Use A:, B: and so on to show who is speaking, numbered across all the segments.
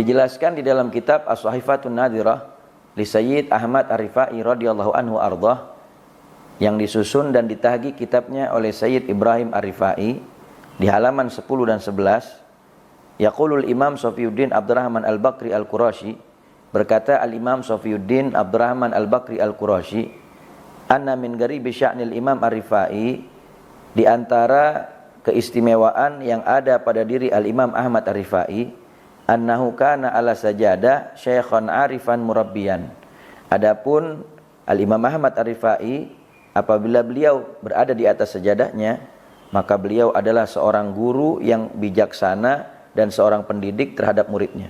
A: Dijelaskan di dalam kitab As-Sahifatun Nadhirah li Sayyid Ahmad Ar-Rifai radhiyallahu anhu ardah, yang disusun dan ditahqiq kitabnya oleh Sayyid Ibrahim Ar-Rifai di halaman 10 dan 11. Yaqulul Imam Safiyuddin Abdurrahman Al-Bakri Al-Qurashi, berkata Al-Imam Safiyuddin Abdurrahman Al-Bakri Al-Qurashi, anna min gharibi sya'nil Imam Ar-Rifai, di antara keistimewaan yang ada pada diri Al-Imam Ahmad Ar-Rifai, annahu kana ala sajadah syaikhan arifan murabbiyan. Adapun Al-Imam Ahmad Ar-Rifai, apabila beliau berada di atas sajadahnya, maka beliau adalah seorang guru yang bijaksana dan seorang pendidik terhadap muridnya.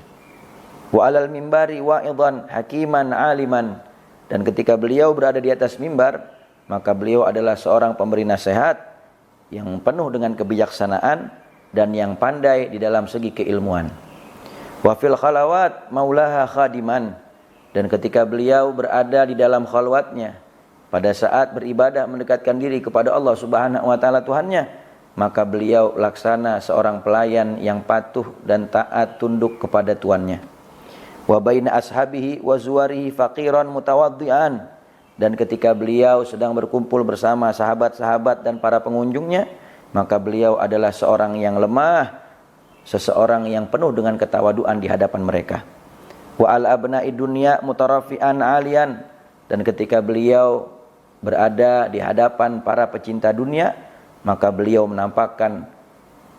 A: Wa alal mimbari wa'idhan hakiman aliman, dan ketika beliau berada di atas mimbar, maka beliau adalah seorang pemberi nasihat yang penuh dengan kebijaksanaan dan yang pandai di dalam segi keilmuan. Wa fil khalawat maulaha khadiman, dan ketika beliau berada di dalam khalwatnya, pada saat beribadah mendekatkan diri kepada Allah Subhanahu wa taala Tuhannya, maka beliau laksana seorang pelayan yang patuh dan taat tunduk kepada tuannya. Wa baina ashabihi wa zuwarihi faqiran mutawaddian, dan ketika beliau sedang berkumpul bersama sahabat-sahabat dan para pengunjungnya, maka beliau adalah seorang yang lemah, seseorang yang penuh dengan ketawaduan di hadapan mereka. Wa al abna'i dunya mutarafian alian, dan ketika beliau berada di hadapan para pecinta dunia, maka beliau menampakkan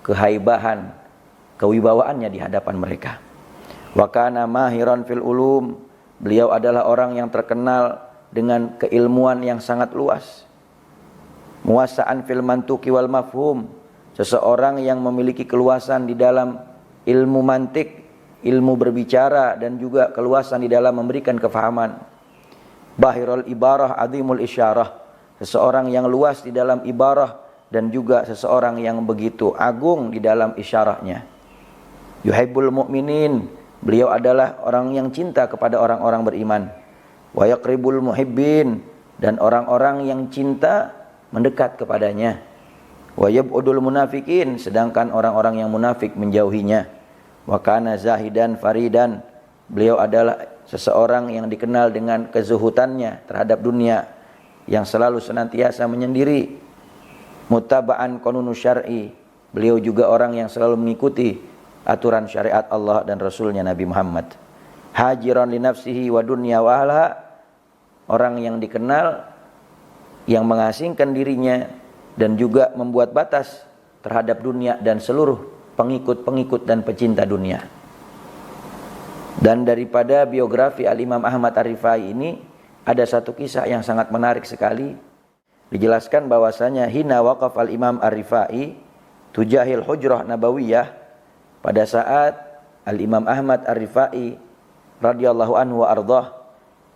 A: kehaibahan, kewibawaannya di hadapan mereka. Wa kana mahiran fil ulum, beliau adalah orang yang terkenal dengan keilmuan yang sangat luas. Muwassa'an fil mantuqi wal mafhum, seseorang yang memiliki keluasan di dalam ilmu mantik, ilmu berbicara, dan juga keluasan di dalam memberikan kefahaman. Bahirul ibarah azimul isyarah, seseorang yang luas di dalam ibarah dan juga seseorang yang begitu agung di dalam isyarahnya. Yuhibbul mu'minin, beliau adalah orang yang cinta kepada orang-orang beriman. Wa yaqribul muhibbin, dan orang-orang yang cinta mendekat kepadanya. Wa yab'udul munafikin, sedangkan orang-orang yang munafik menjauhinya. Wa kana zahidan faridan, beliau adalah seseorang yang dikenal dengan kezuhutannya terhadap dunia, yang selalu senantiasa menyendiri. Mutaba'an qanunu syar'i, beliau juga orang yang selalu mengikuti aturan syariat Allah dan Rasulnya Nabi Muhammad. Hajiran li nafsihi wa dunya wa ahliha, orang yang dikenal yang mengasingkan dirinya dan juga membuat batas terhadap dunia dan seluruh pengikut-pengikut dan pecinta dunia. Dan daripada biografi Al-Imam Ahmad Ar-Rifai ini ada satu kisah yang sangat menarik sekali. Dijelaskan bahwasanya hina waqaf Al-Imam Ar-Rifai tujahil hujrah nabawiyah, pada saat Al-Imam Ahmad Ar-Rifai radhiyallahu anhu wa ardhah,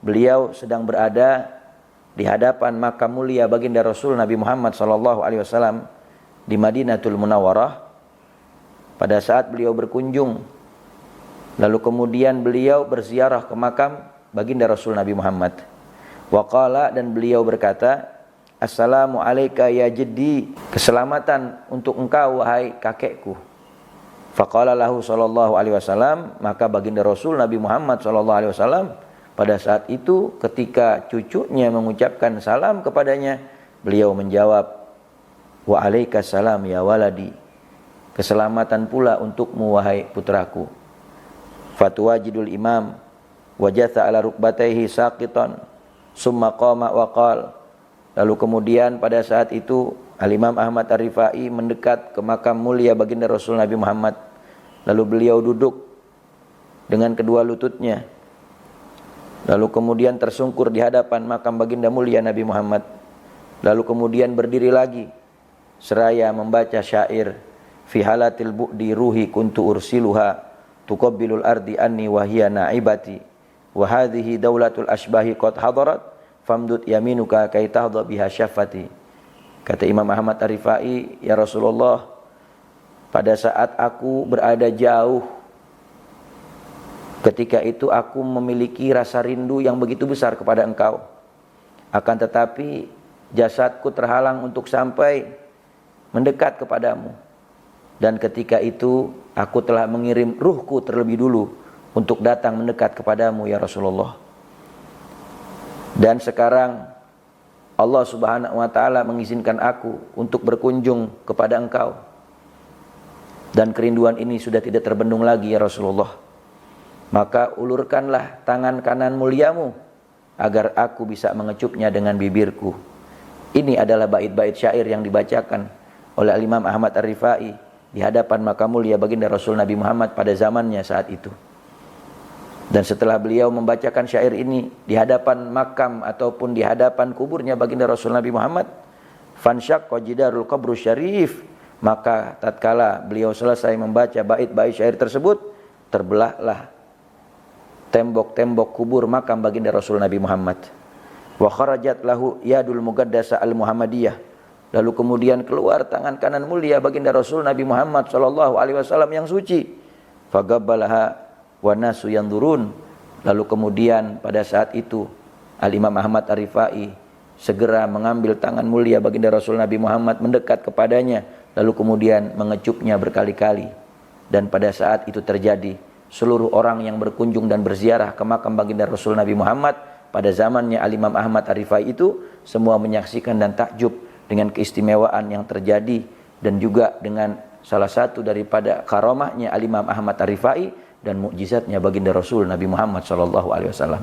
A: beliau sedang berada di hadapan makam mulia baginda Rasul Nabi Muhammad sallallahu alaihi wasallam di Madinatul Munawwarah. Pada saat beliau berkunjung, lalu kemudian beliau berziarah ke makam baginda Rasul Nabi Muhammad. Waqala, dan beliau berkata, assalamu alayka ya jaddi, keselamatan untuk engkau wahai kakekku. Faqala lahu sallallahu alaihi wasallam, maka baginda Rasul Nabi Muhammad sallallahu alaihi wasallam pada saat itu ketika cucunya mengucapkan salam kepadanya, beliau menjawab, wa alaikas salam ya waladi, keselamatan pula untukmu wahai putraku. Fatuwajidul imam wajatha ala rukbatayhi saqitan summa qama wa qala, lalu kemudian pada saat itu Al-Imam Ahmad Ar-Rifai mendekat ke makam mulia baginda Rasul Nabi Muhammad, lalu beliau duduk dengan kedua lututnya, lalu kemudian tersungkur di hadapan makam baginda mulia Nabi Muhammad, lalu kemudian berdiri lagi seraya membaca syair, fi halatil bu'di ruhi kuntu ursiluha tuqabbilul ardi anni wa hiya naibati wa hadhihi daulatul ashbahi qad hadarat famdud yaminuka kay tahdha biha syafati. Kata Imam Ahmad Ar-Rifai, ya Rasulullah, pada saat aku berada jauh, ketika itu aku memiliki rasa rindu yang begitu besar kepada engkau, akan tetapi jasadku terhalang untuk sampai mendekat kepadamu. Dan ketika itu aku telah mengirim ruhku terlebih dulu untuk datang mendekat kepadamu ya Rasulullah. Dan sekarang Allah Subhanahu wa taala mengizinkan aku untuk berkunjung kepada engkau. Dan kerinduan ini sudah tidak terbendung lagi ya Rasulullah. Maka ulurkanlah tangan kanan muliamu agar aku bisa mengecupnya dengan bibirku. Ini adalah bait-bait syair yang dibacakan oleh Imam Ahmad Ar-Rifai di hadapan makam mulia baginda Rasul Nabi Muhammad pada zamannya saat itu. Dan setelah beliau membacakan syair ini di hadapan makam ataupun di hadapan kuburnya baginda Rasul Nabi Muhammad, fansyaqqa jidarul qabru syarif, maka tatkala beliau selesai membaca bait-bait syair tersebut, terbelahlah tembok-tembok kubur makam baginda Rasul Nabi Muhammad. Wa kharajat lahu yadul mugaddasa al-Muhammadiyah. Lalu kemudian keluar tangan kanan mulia baginda Rasul Nabi Muhammad sallallahu alaihi wasallam yang suci. Fagabbalaha wa nasu yanzurun. Lalu kemudian pada saat itu Al-Imam Ahmad Ar-Rifai segera mengambil tangan mulia baginda Rasul Nabi Muhammad, mendekat kepadanya, lalu kemudian mengecupnya berkali-kali. Dan pada saat itu terjadi, seluruh orang yang berkunjung dan berziarah ke makam baginda Rasul Nabi Muhammad pada zamannya Al-Imam Ahmad Ar-Rifai itu semua menyaksikan dan takjub dengan keistimewaan yang terjadi dan juga dengan salah satu daripada karamahnya Al-Imam Ahmad Ar-Rifai dan mukjizatnya baginda Rasul Nabi Muhammad sallallahu alaihi wasallam.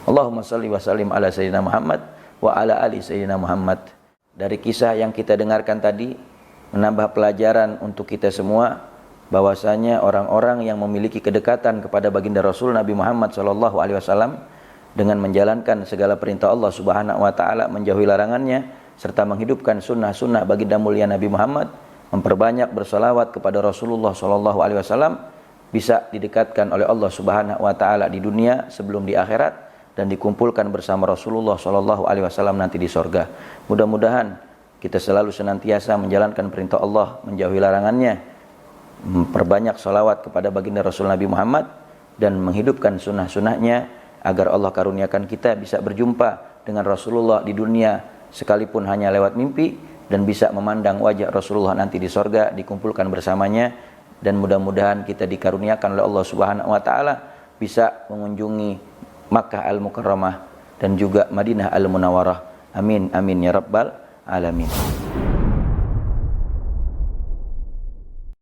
A: Allahumma shalli wa sallim ala sayyidina Muhammad wa ala ali sayyidina Muhammad. Dari kisah yang kita dengarkan tadi menambah pelajaran untuk kita semua bahwasanya orang-orang yang memiliki kedekatan kepada baginda Rasul Nabi Muhammad sallallahu alaihi wasallam dengan menjalankan segala perintah Allah Subhanahu wa taala, menjauhi larangannya serta menghidupkan sunnah-sunnah baginda mulia Nabi Muhammad, memperbanyak bersalawat kepada Rasulullah sallallahu alaihi wasallam, bisa didekatkan oleh Allah Subhanahu wa taala di dunia sebelum di akhirat dan dikumpulkan bersama Rasulullah sallallahu alaihi wasallam nanti di sorga. Mudah-mudahan kita selalu senantiasa menjalankan perintah Allah, menjauhi larangannya, memperbanyak salawat kepada baginda Rasul Nabi Muhammad dan menghidupkan sunnah-sunnahnya agar Allah karuniakan kita bisa berjumpa dengan Rasulullah di dunia sekalipun hanya lewat mimpi dan bisa memandang wajah Rasulullah nanti di sorga, dikumpulkan bersamanya. Dan mudah-mudahan kita dikaruniakan oleh Allah Subhanahu wa taala bisa mengunjungi Makkah Al-Mukarramah dan juga Madinah Al-Munawwarah. Amin amin ya rabbal alamin.